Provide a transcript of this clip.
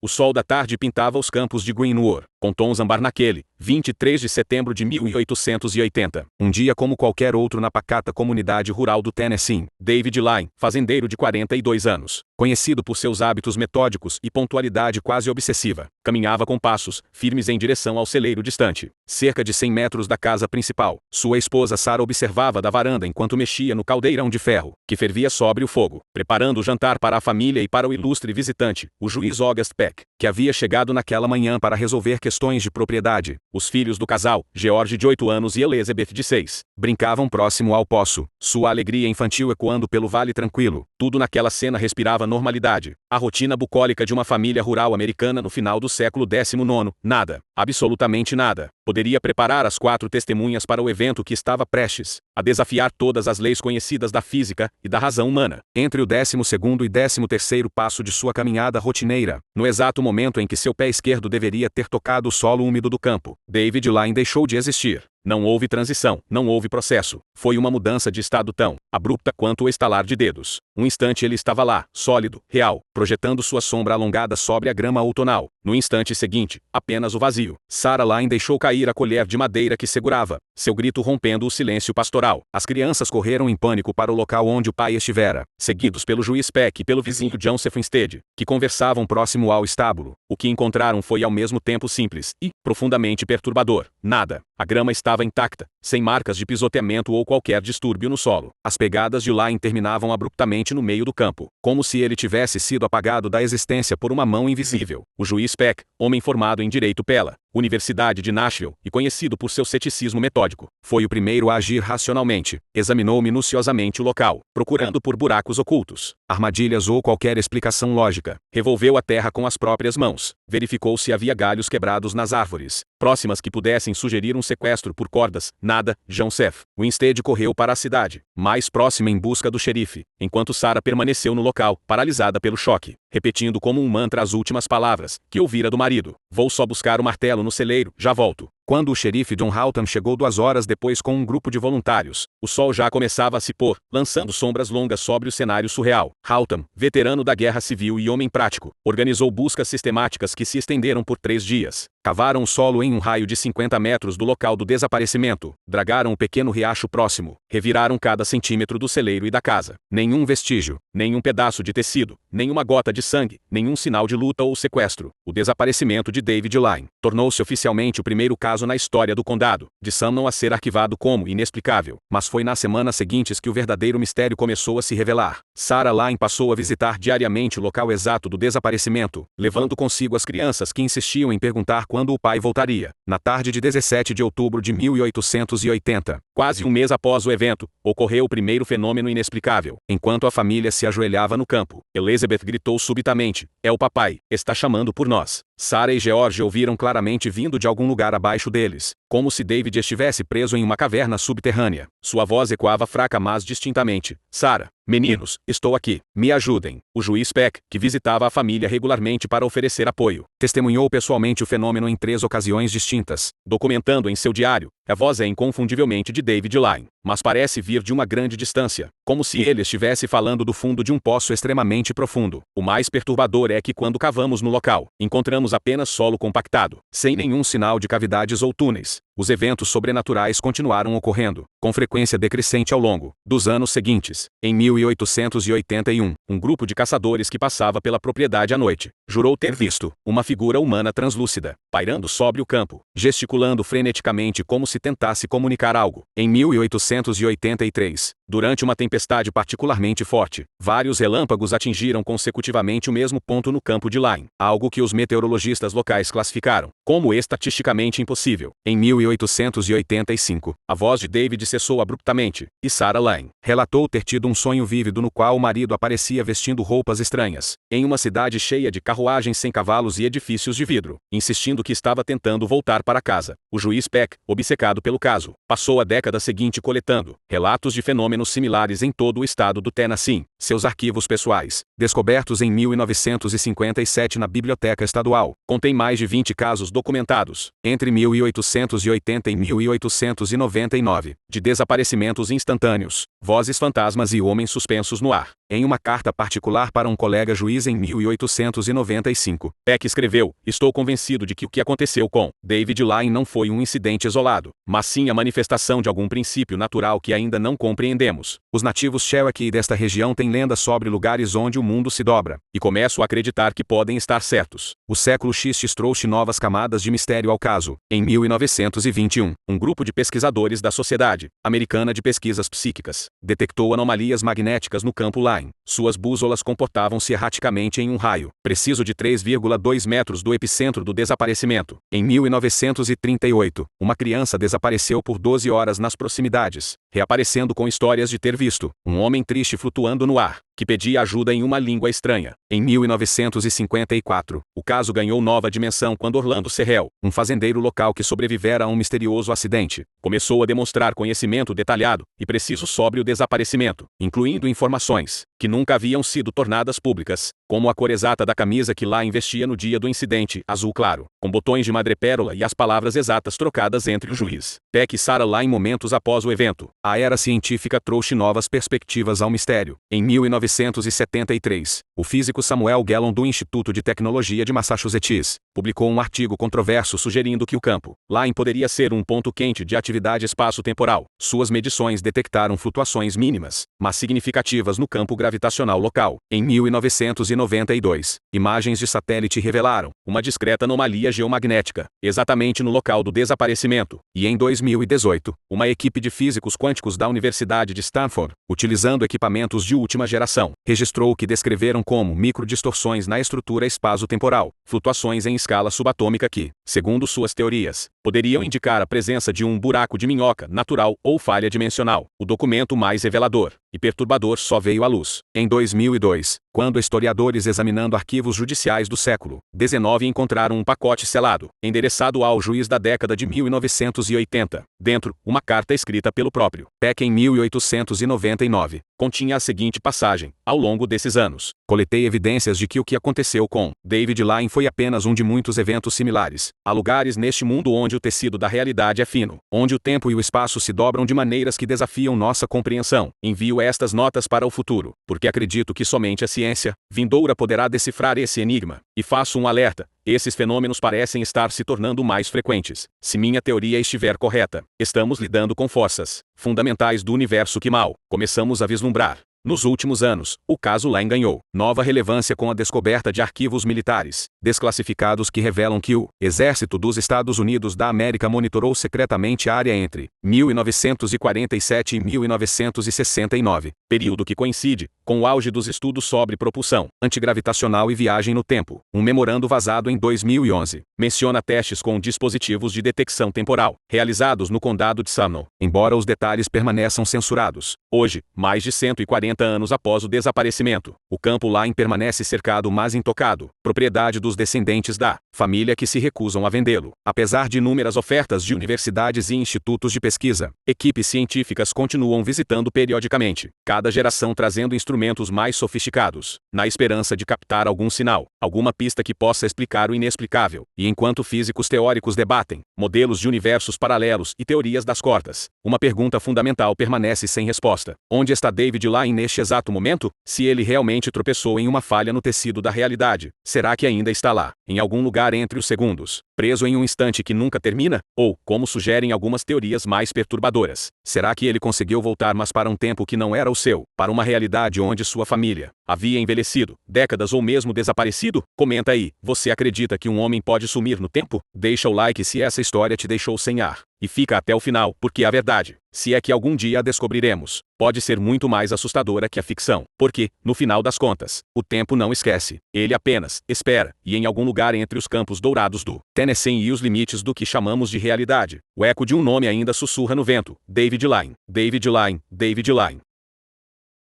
O sol da tarde pintava os campos de Greenwood, com tons âmbar naquele 23 de setembro de 1880. Um dia como qualquer outro na pacata comunidade rural do Tennessee. David Lyne, fazendeiro de 42 anos, conhecido por seus hábitos metódicos e pontualidade quase obsessiva, caminhava com passos firmes em direção ao celeiro distante, cerca de 100 metros da casa principal. Sua esposa Sarah observava da varanda enquanto mexia no caldeirão de ferro, que fervia sobre o fogo, preparando o jantar para a família e para o ilustre visitante, o juiz August Peck, que havia chegado naquela manhã para resolver questões de propriedade. Os filhos do casal, George de 8 anos e Elizabeth de 6, brincavam próximo ao poço, sua alegria infantil ecoando pelo vale tranquilo. Tudo naquela cena respirava normalidade, a rotina bucólica de uma família rural americana no final do século XIX. Nada, absolutamente nada, poderia preparar as 4 testemunhas para o evento que estava prestes a desafiar todas as leis conhecidas da física e da razão humana. Entre o 12º e 13º passo de sua caminhada rotineira, no exato momento em que seu pé esquerdo deveria ter tocado o solo úmido do campo, David Lyne deixou de existir. Não houve transição, não houve processo. Foi uma mudança de estado tão abrupta quanto o estalar de dedos. Um instante ele estava lá, sólido, real, projetando sua sombra alongada sobre a grama outonal. No instante seguinte, apenas o vazio. Sarah Lyne deixou cair a colher de madeira que segurava, seu grito rompendo o silêncio pastoral. As crianças correram em pânico para o local onde o pai estivera, seguidos pelo juiz Peck e pelo vizinho Joseph Instead, que conversavam próximo ao estábulo. O que encontraram foi ao mesmo tempo simples e profundamente perturbador. Nada. A grama estava intacta, sem marcas de pisoteamento ou qualquer distúrbio no solo. As pegadas de Lyne terminavam abruptamente no meio do campo, como se ele tivesse sido apagado da existência por uma mão invisível. O juiz Peck, homem formado em direito pela Universidade de Nashville e conhecido por seu ceticismo metódico, foi o primeiro a agir racionalmente. Examinou minuciosamente o local, procurando por buracos ocultos, armadilhas ou qualquer explicação lógica. Revolveu a terra com as próprias mãos, verificou se havia galhos quebrados nas árvores próximas que pudessem sugerir um sequestro por cordas. Nada. Joseph Winstead correu para a cidade mais próxima em busca do xerife, enquanto Sarah permaneceu no local, paralisada pelo choque, repetindo como um mantra as últimas palavras que ouvira do marido. Vou só buscar o martelo no celeiro, já volto. Quando o xerife John Houghton chegou 2 horas depois com um grupo de voluntários, o sol já começava a se pôr, lançando sombras longas sobre o cenário surreal. Houghton, veterano da guerra civil e homem prático, organizou buscas sistemáticas que se estenderam por 3 dias. Cavaram o solo em um raio de 50 metros do local do desaparecimento, dragaram o pequeno riacho próximo, reviraram cada centímetro do celeiro e da casa. Nenhum vestígio, nenhum pedaço de tecido, nenhuma gota de sangue, nenhum sinal de luta ou sequestro. O desaparecimento de David Lyne tornou-se oficialmente o primeiro caso na história do condado de Sumner a ser arquivado como inexplicável. Mas foi nas semanas seguintes que o verdadeiro mistério começou a se revelar. Sarah Lyne passou a visitar diariamente o local exato do desaparecimento, levando consigo as crianças que insistiam em perguntar quando o pai voltaria. Na tarde de 17 de outubro de 1880, quase um mês após o evento, ocorreu o primeiro fenômeno inexplicável. Enquanto a família se ajoelhava no campo, Elizabeth gritou subitamente: "É o papai, está chamando por nós." Sarah e George ouviram claramente vindo de algum lugar abaixo deles, como se David estivesse preso em uma caverna subterrânea. Sua voz ecoava fraca mas distintamente: "Sarah, meninos, estou aqui, me ajudem." O juiz Peck, que visitava a família regularmente para oferecer apoio, testemunhou pessoalmente o fenômeno em 3 ocasiões distintas, documentando em seu diário: "A voz é inconfundivelmente de David Lyne, mas parece vir de uma grande distância, como se ele estivesse falando do fundo de um poço extremamente profundo. O mais perturbador é que quando cavamos no local, encontramos apenas solo compactado, sem nenhum sinal de cavidades ou túneis." Os eventos sobrenaturais continuaram ocorrendo, com frequência decrescente ao longo dos anos seguintes. Em 1881, um grupo de caçadores que passava pela propriedade à noite, jurou ter visto uma figura humana translúcida, pairando sobre o campo, gesticulando freneticamente como se tentasse comunicar algo. Em 1883, durante uma tempestade particularmente forte, vários relâmpagos atingiram consecutivamente o mesmo ponto no campo de Lyne, algo que os meteorologistas locais classificaram como estatisticamente impossível. Em 1885, a voz de David cessou abruptamente, e Sarah Lyne relatou ter tido um sonho vívido no qual o marido aparecia vestindo roupas estranhas, em uma cidade cheia de carruagens sem cavalos e edifícios de vidro, insistindo que estava tentando voltar para casa. O juiz Peck, obcecado pelo caso, passou a década seguinte coletando relatos de fenômenos similares em todo o estado do Tennessee. Seus arquivos pessoais, descobertos em 1957 na Biblioteca Estadual, contêm mais de 20 casos documentados, entre 1880 e 1899, de desaparecimentos instantâneos, vozes fantasmas e homens suspensos no ar. Em uma carta particular para um colega juiz em 1895, Peck escreveu: "Estou convencido de que o que aconteceu com David Lyne não foi um incidente isolado, mas sim a manifestação de algum princípio natural que ainda não compreendemos. Os nativos Cherokee desta região têm lendas sobre lugares onde o mundo se dobra, e começo a acreditar que podem estar certos." O século X trouxe novas camadas de mistério ao caso. Em 1921, um grupo de pesquisadores da Sociedade Americana de Pesquisas Psíquicas detectou anomalias magnéticas no campo Lyne. Suas bússolas comportavam-se erraticamente em um raio preciso de 3,2 metros do epicentro do desaparecimento. Em 1938, uma criança desapareceu por 12 horas nas proximidades, reaparecendo com histórias de ter visto um homem triste flutuando no ar, que pedia ajuda em uma língua estranha. Em 1954, o caso ganhou nova dimensão quando Orlando Serrell, um fazendeiro local que sobrevivera a um misterioso acidente, começou a demonstrar conhecimento detalhado e preciso sobre o desaparecimento, incluindo informações que nunca haviam sido tornadas públicas, como a cor exata da camisa que Lyne vestia no dia do incidente, azul claro, com botões de madrepérola, e as palavras exatas trocadas entre o juiz Peck e Sarah Lyne momentos após o evento. A era científica trouxe novas perspectivas ao mistério. Em 1973, o físico Samuel Gellon do Instituto de Tecnologia de Massachusetts publicou um artigo controverso sugerindo que o campo Lyne poderia ser um ponto quente de atividade espaço-temporal. Suas medições detectaram flutuações mínimas, mas significativas no campo gravitacional local. Em 1992, imagens de satélite revelaram uma discreta anomalia geomagnética, exatamente no local do desaparecimento. E em 2018, uma equipe de físicos quânticos da Universidade de Stanford, utilizando equipamentos de última geração, registrou o que descreveram como microdistorções na estrutura espaço-temporal, flutuações em escala subatômica que, segundo suas teorias, poderiam indicar a presença de um buraco de minhoca natural ou falha dimensional. O documento mais revelador e perturbador só veio à luz em 2002, quando historiadores examinando arquivos judiciais do século XIX encontraram um pacote selado, endereçado ao juiz da década de 1980. Dentro, uma carta escrita pelo próprio Peck em 1899, continha a seguinte passagem: "Ao longo desses anos, coletei evidências de que o que aconteceu com David Lyne foi apenas um de muitos eventos similares. Há lugares neste mundo onde o tecido da realidade é fino, onde o tempo e o espaço se dobram de maneiras que desafiam nossa compreensão. Envio estas notas para o futuro, porque acredito que somente a ciência vindoura poderá decifrar esse enigma. E faço um alerta: esses fenômenos parecem estar se tornando mais frequentes. Se minha teoria estiver correta, estamos lidando com forças fundamentais do universo que mal começamos a vislumbrar." Nos últimos anos, o caso Lyne ganhou nova relevância com a descoberta de arquivos militares desclassificados que revelam que o Exército dos Estados Unidos da América monitorou secretamente a área entre 1947 e 1969, período que coincide com o auge dos estudos sobre propulsão antigravitacional e viagem no tempo. Um memorando vazado em 2011 menciona testes com dispositivos de detecção temporal realizados no condado de Sumner, embora os detalhes permaneçam censurados. Hoje, mais de 140 anos após o desaparecimento, o campo Lyne permanece cercado mas intocado, propriedade dos descendentes da família que se recusam a vendê-lo. Apesar de inúmeras ofertas de universidades e institutos de pesquisa, equipes científicas continuam visitando periodicamente, cada geração trazendo instrumentos mais sofisticados, na esperança de captar algum sinal, alguma pista que possa explicar o inexplicável. E enquanto físicos teóricos debatem modelos de universos paralelos e teorias das cordas, uma pergunta fundamental permanece sem resposta: onde está David Lyne neste exato momento? Se ele realmente tropeçou em uma falha no tecido da realidade, será que ainda está lá, em algum lugar entre os segundos, preso em um instante que nunca termina? Ou, como sugerem algumas teorias mais perturbadoras, será que ele conseguiu voltar, mas para um tempo que não era o seu, para uma realidade onde sua família havia envelhecido, décadas ou mesmo desaparecido? Comenta aí, você acredita que um homem pode sumir no tempo? Deixa o like se essa história te deixou sem ar. E fica até o final, porque a verdade, se é que algum dia a descobriremos, pode ser muito mais assustadora que a ficção. Porque, no final das contas, o tempo não esquece, ele apenas espera, e em algum lugar entre os campos dourados do Tennessee e os limites do que chamamos de realidade, o eco de um nome ainda sussurra no vento: David Lyne, David Lyne, David Lyne.